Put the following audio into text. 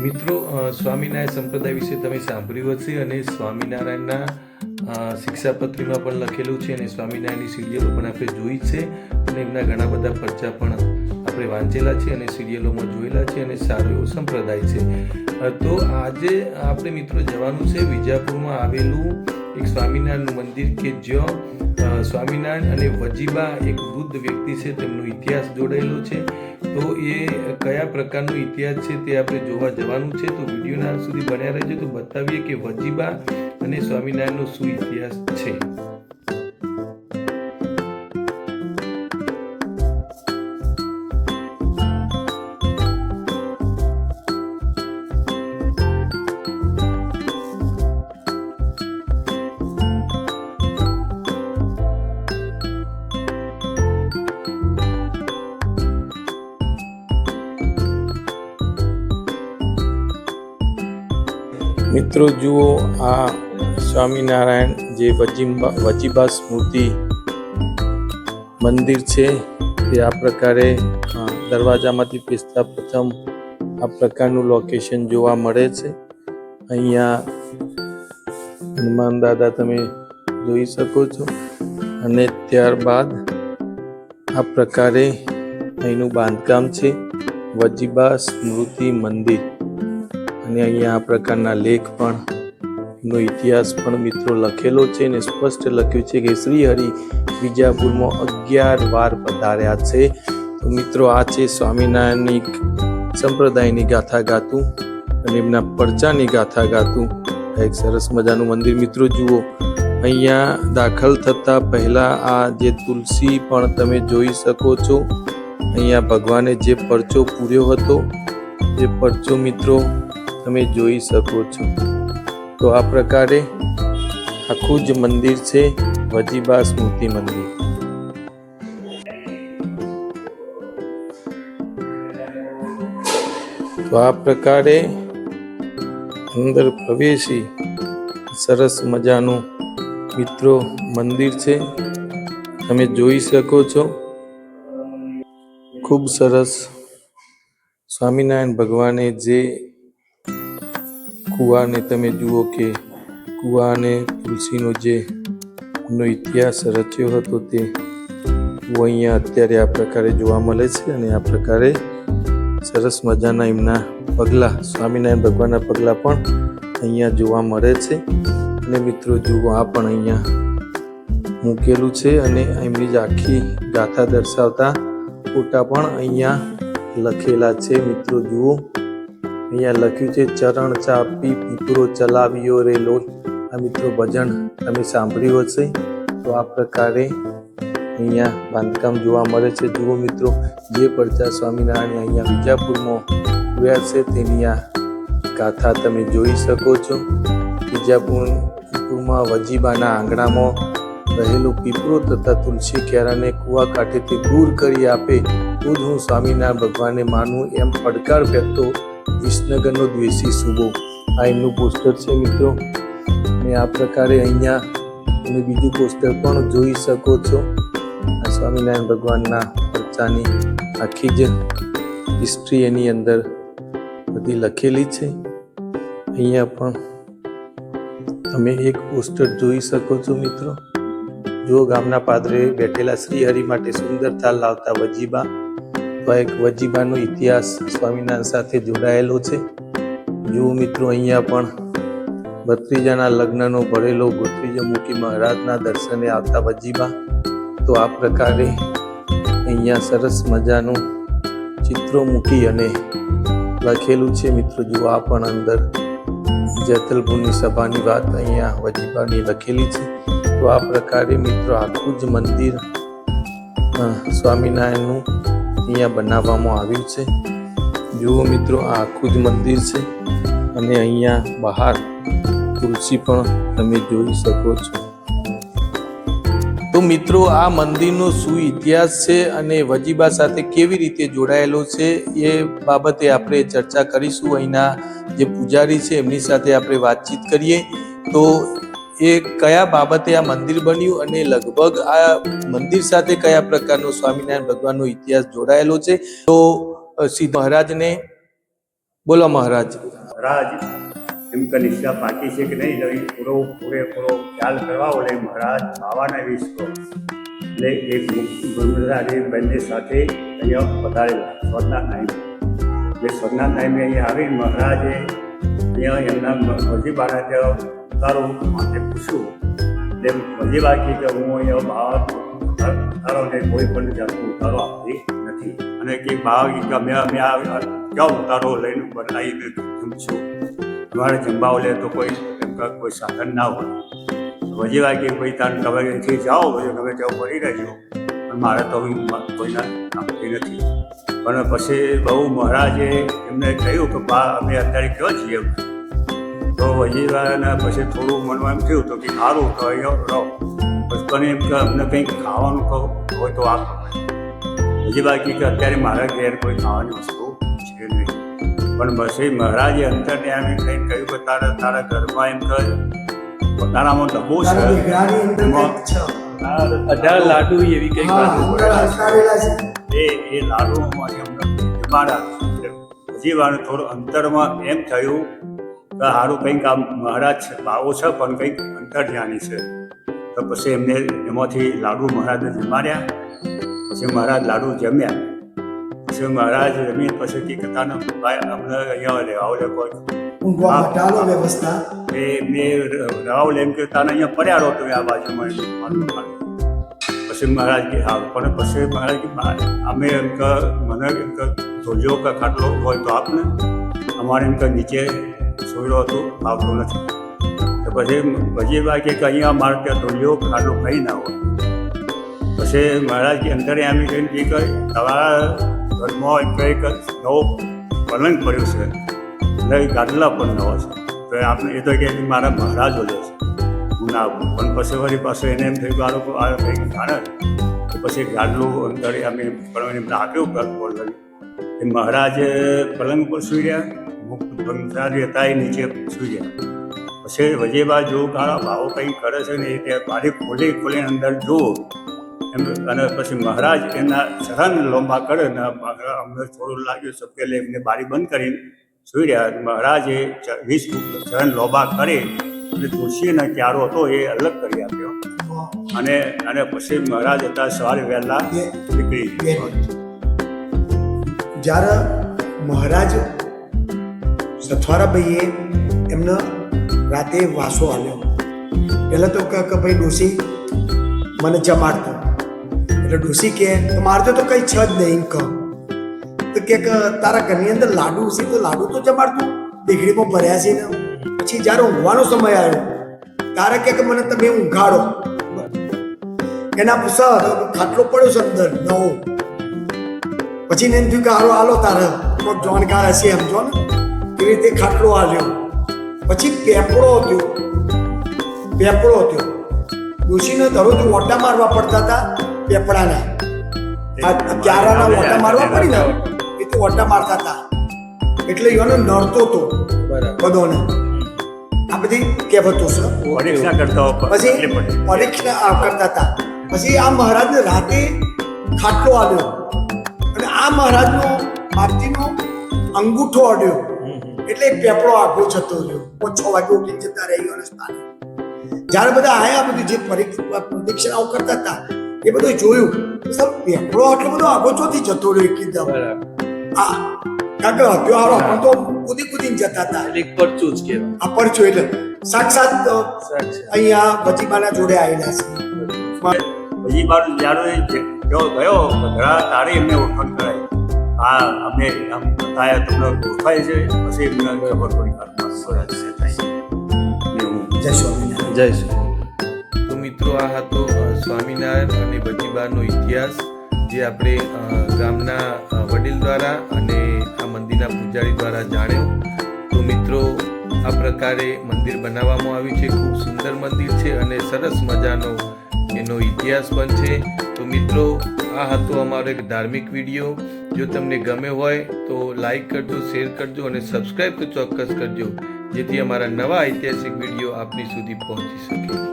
મિત્રો, સ્વામિનારાયણ સંપ્રદાય વિશે તમે સાંભળ્યું હશે અને સ્વામિનારાયણના શિક્ષાપત્રીમાં પણ લખેલું છે અને સ્વામિનારાયણની સિરિયલો પણ આપણે જોઈ છે અને એમના ઘણા બધા પરચા પણ આપણે વાંચેલા છે અને સિરિયલોમાં જોયેલા છે અને સારો એવો સંપ્રદાય છે. તો આજે આપણે મિત્રો જવાનું છે વિજાપુરમાં આવેલું એક સ્વામિનારાયણનું મંદિર કે જ્યાં સ્વામિનારાયણ અને વજીબા એક વૃદ્ધ વ્યક્તિ છે તેમનો ઇતિહાસ જોડાયેલો છે. તો એ કયા પ્રકારનો ઇતિહાસ છે તે આપણે જોવા જવાનું છે. તો વિડીયોના અંત સુધી બન્યા રહેજો તો બતાવીએ કે વજીબા અને સ્વામિનારાયણનો શું ઇતિહાસ છે. મિત્રો જુઓ, આ સ્વામિનારાયણ જે વજીબા સ્મૃતિ મંદિર છે તે આ પ્રકારે દરવાજામાંથી પેસતા પ્રથમ આ પ્રકારનું લોકેશન જોવા મળે છે. અહીંયા હનુમાન દાદા તમે જોઈ શકો છો અને ત્યારબાદ આ પ્રકારે અહીંનું બાંધકામ છે વજીબા સ્મૃતિ મંદિર અને અહીંયા આ પ્રકારના લેખ પણ એનો ઇતિહાસ પણ મિત્રો લખેલો છે અને સ્પષ્ટ લખ્યું છે કે શ્રી હરિ વિજાપુરમાં 11 વાર પધાર્યા છે. તો મિત્રો આ છે સ્વામિનારાયણની સંપ્રદાયની ગાથા ગાતું અને એમના પરચાની ગાથા ગાતું એક સરસ મજાનું મંદિર. મિત્રો જુઓ, અહીંયા દાખલ થતા પહેલા આ જે તુલસી પણ તમે જોઈ શકો છો. અહીંયા ભગવાને જે પરચો પૂર્યો હતો એ પરચો મિત્રો તમે જોઈ શકો છો. તો આ પ્રકારે આખું જ મંદિર છે વજીબા સ્મૃતિ મંદિર. તો આ પ્રકારે અંદર પ્રવેશી સરસ મજાનું મિત્રો મંદિર છે, તમે જોઈ શકો છો. ખૂબ સરસ સ્વામિનારાયણ ભગવાને જે કુવાને તમે જુઓ કે કુવા અને તુલસીનો જે એમનો ઇતિહાસ રચ્યો હતો તે અહીંયા અત્યારે આ પ્રકારે જોવા મળે છે અને આ પ્રકારે સરસ મજાના એમના પગલાં, સ્વામિનારાયણ ભગવાનના પગલાં પણ અહીંયા જોવા મળે છે. અને મિત્રો જુઓ, આ પણ અહીંયા મૂકેલું છે અને એમની જ આખી ગાથા દર્શાવતા ફોટા પણ અહીંયા લખેલા છે. મિત્રો જુઓ, અહીંયા લખ્યું છે ચરણ ચાપી પીપરો ચલાવ્યો રે લોલ. આ મિત્રો ભજન તમે સાંભળ્યું હશે. તો આ પ્રકારે અહીંયા બાંધકામ જોવા મળે છે. જુઓ મિત્રો, જે પરચા સ્વામિનારાયણ અહીંયા વિજાપુરમાં પૂર્યા છે તેની આ ગાથા તમે જોઈ શકો છો. વિજાપુરમાં વજીબાના આંગણામાં રહેલું પીપરો તથા તુલસી ક્યારાને કુવા કાંઠેથી દૂર કરી આપે તો જ હું સ્વામિનારાયણ ભગવાનને માનું એમ પડકાર ફેંકતો વિસનગરનો દ્વેષી સુબો. આ એમનું પોસ્ટર છે મિત્રો. અને આ પ્રકારે અહીંયા તમે બીજું પોસ્ટર પણ જોઈ શકો છો. આ સ્વામિનારાયણ ભગવાનના પરચાની આખી જ હિસ્ટ્રી એની અંદર બધી લખેલી છે. અહીંયા પણ તમે એક પોસ્ટર જોઈ શકો છો મિત્રો. જો ગામના પાદરે બેઠેલા શ્રી હરિ માટે સુંદર થાળ લાવતા વજીબા. તો એક વજીબાનો ઇતિહાસ સ્વામિનારાયણ સાથે જોડાયેલો છે. જુઓ મિત્રો, અહીંયા પણ ભત્રીજાના લગ્નનો ભરેલો ગોત્રીજો મૂકી મહારાજના દર્શને આવતા વજીબા. તો આ પ્રકારે અહીંયા સરસ મજાનું ચિત્રો મૂકી અને લખેલું છે. મિત્રો જુઓ, આ પણ અંદર જેતલપુરની સભાની વાત અહીંયા વજીબાની લખેલી છે. તો આ પ્રકારે મિત્રો આખું જ મંદિર સ્વામિનારાયણનું અહીંયા બનાવવામાં આવ્યું છે. જુઓ મિત્રો, આ આખું જ મંદિર છે અને અહીંયા બહાર તુલસી પણ તમે જોઈ શકો છો. તો મિત્રો, આ મંદિરનો શું ઇતિહાસ છે અને વજીબા સાથે કેવી રીતે જોડાયેલો છે એ બાબતે આપણે ચર્ચા કરીશું. અહીંના જે પૂજારી છે એમની સાથે આપણે વાતચીત કરીએ. તો એ કયા બાબતે આ મંદિર બન્યું અને લગભગ આ મંદિર સાથે કયા પ્રકારનો સ્વામિનારાયણ ભગવાનનો ઇતિહાસ જોડાયેલો છે. તો શ્રી મહારાજને બોલો મહારાજ. મહારાજ એમ કે નિષ્ઠા પાકી છે કે નહીં લઈ પૂરેપૂરો ખ્યાલ કરવા ઓલે મહારાજ બાવાના વિશ્વ એટલે એક બ્રહ્મચારી બંને સાથે અહીંયા પધારેલા સ્વર્ણનાથ નાઈમ. જે સ્વર્ણનાથ નાઈમે અહીંયા આવી મહારાજે અહીંયા એમના મજીબાના ત્યાં તારું માટે પૂછ્યું એટલે મજીબા કે હું અહીંયા બાવા ઉતારોને કોઈ પણ જાતનો ઉતારો આપતી નથી અને કે બાવા કે અમે ક્યાં ઉતારો લઈને બનાવીને જમશું, અમારે જમવા લે તો કોઈ સાધન ના હોય. વજીવા કે ભાઈ તાર તમે અહીંથી જાઓ પછી તમે ત્યાં પડી રહેજો પણ મારે તો કોઈના આપતી નથી. પણ પછી બહુ મહારાજે એમને કહ્યું કે બા અમે અત્યારે ક્યાં છીએ તો વજીવાના પછી થોડું મનમાં એમ થયું તો કે સારું તો અહીંયા રહો પછી પણ એમ કે અમને કંઈક ખાવાનું હોય તો આપો. વજીવા કે અત્યારે મારા ઘેર કોઈ ખાવાની વસ્તુ છે નહીં. પણ પછી મહારાજે અંતરને એમ કંઈક કહ્યું કે તારા ઘરમાં એમ કહે પોતાનામાં ડબ્બો છે 18 લાડુ એવી કંઈક એ લાડુમાં એમને જમાડા. જીવાનું થોડું અંતરમાં એમ થયું કે સારું કંઈક આમ મહારાજ ભાવો છે પણ કંઈક અંતર્જ્ઞાની છે. તો પછી એમને એમાંથી લાડુ મહારાજને જમાડ્યા. પછી મહારાજ લાડુ જમ્યા. પછી મહારાજ જમીન પછી કે કથાના ભાઈ અમને અહીંયા લેવાઓ લે કોઈ વ્યવસ્થા મેં રાવ એમ કે તાને અહીંયા પડ્યા રહો તમે આ બાજુમાં. પછી મહારાજ કે હા પણ પછી મહારાજ કે અમે એમ કે મને એમ કે ધોજો કે ખાટલો હોય તો આપને અમારે એમ કે નીચે સોયરો હતો આવતો નથી. તો પછી કે અહીંયા અમારે ત્યાં ધોજો ખાટલો કંઈ ના હોય. પછી મહારાજ કે અંદર એમ કહીને કે તમારા ઘરમાં કંઈક નવો પલંગ પડ્યો છે નવી ગાદલા પણ નવા છે તો આપણે એ તો કે મારા મહારાજો લે છે હું ના આવું. પણ પછી વળી પાછું એને એમ થયું કે આ કંઈક જાણે તો પછી ગાદલું અંદર અમે પણ એમને આપ્યું પલંગ. એ મહારાજ પલંગ પર સૂઈ રહ્યા, મુક્ત બ્રહ્મચારી હતા એ નીચે સૂઈ ગયા. પછી વજેબા જોવું કાળા ભાવો કંઈક કરે છે ને એ ત્યાં બારી ખોલી અંદર જુઓ એમ. અને પછી મહારાજ એના ચરણ લોંબા કરે ને અમને થોડું લાગ્યું સપેલે એમને બારી બંધ કરીને સૂઈ રહ્યા. મહારાજે 20 ચરણ લોબા કરે એટલે તુલસીનો ક્યારો હતો એ અલગ કરી આપ્યો અને પછી મહારાજ હતા સવારે વહેલા નીકળી. જ્યારે મહારાજ સથવારાભાઈએ એમને રાતે વાસો આલ્યો. પહેલાં તો કે ભાઈ ડોસી મને જમાડતો એટલે ડોસી કે મારે તો કંઈ છે જ નહીં કહો તો કે તારા ઘરની અંદર લાડુ છે તો લાડુ તો જમાડતું દીકરીમાં ભર્યા છે ને. પછી જ્યારે ઊંઘવાનો સમય આવ્યો તારે કે મને તમે ઊંઘાડો. એના પૂછા ખાટલો પડ્યો છે અંદર નવો. પછી ને એમ થયું કે હાલો તારે કોઈ જાણકાર હશે એમ જો ને એવી રીતે ખાટલો આવ્યો. પછી પેપડો હતો ડોશીને દરરોજ ઓટા મારવા પડતા હતા પેપડાના ક્યારાના ઓટા મારવા પડી ને એ તો ઓટા મારતા હતા એટલે એને નડતો હતો બધોને. આ બધી કહેવતો છે. પરીક્ષા કરતા પછી પરીક્ષા કરતા હતા. પછી આ મહારાજને રાતે ખાટલો આવ્યો અને આ મહારાજનો બાપજીનો અંગૂઠો અડ્યો એટલે પેપડો આગો જતો રહ્યો. 6 વાગે ઉઠીને જતા રહ્યો સ્થાને. જ્યારે બધા આયા બધું જે પ્રદક્ષિણાઓ કરતા હતા એ બધું જોયું પેપડો આટલો બધો આગો ચોથી જતો રહ્યો એકદમ. કારણ કે હત્યારો પણ તો કૂદીને જતા હતા. પરચું જ કહેવાય. આ પરચું એટલે સાક્ષાત અહીંયા વજીબાના જોડે આવેલા છે. વજીબાનો જ્યારે ગયો ઘણા તારે એમને ઓળખાણ કરાય. હા અમે આમ બતાયા તમને ઓળખાય છે. પછી એમને ખબર પડી જય સ્વામિનારાયણ. જય શ્રી. તો મિત્રો આ હતો સ્વામિનારાયણ અને વજીબાનો ઇતિહાસ જે આપણે ગામના વડીલ દ્વારા અને આ મંદિરના પૂજારી દ્વારા જાણ્યો. તો મિત્રો આ પ્રકારે મંદિર બનાવવામાં આવ્યું છે. ખૂબ સુંદર મંદિર છે અને સરસ મજાનો એનો ઇતિહાસ પણ છે. તો મિત્રો આ હતો અમારો એક ધાર્મિક વિડીયો. જો તમને ગમે હોય તો લાઈક કરજો, શેર કરજો અને સબસ્ક્રાઈબ તો ચોક્કસ કરજો જેથી અમારા નવા ઐતિહાસિક વિડીયો આપની સુધી પહોંચી શકે.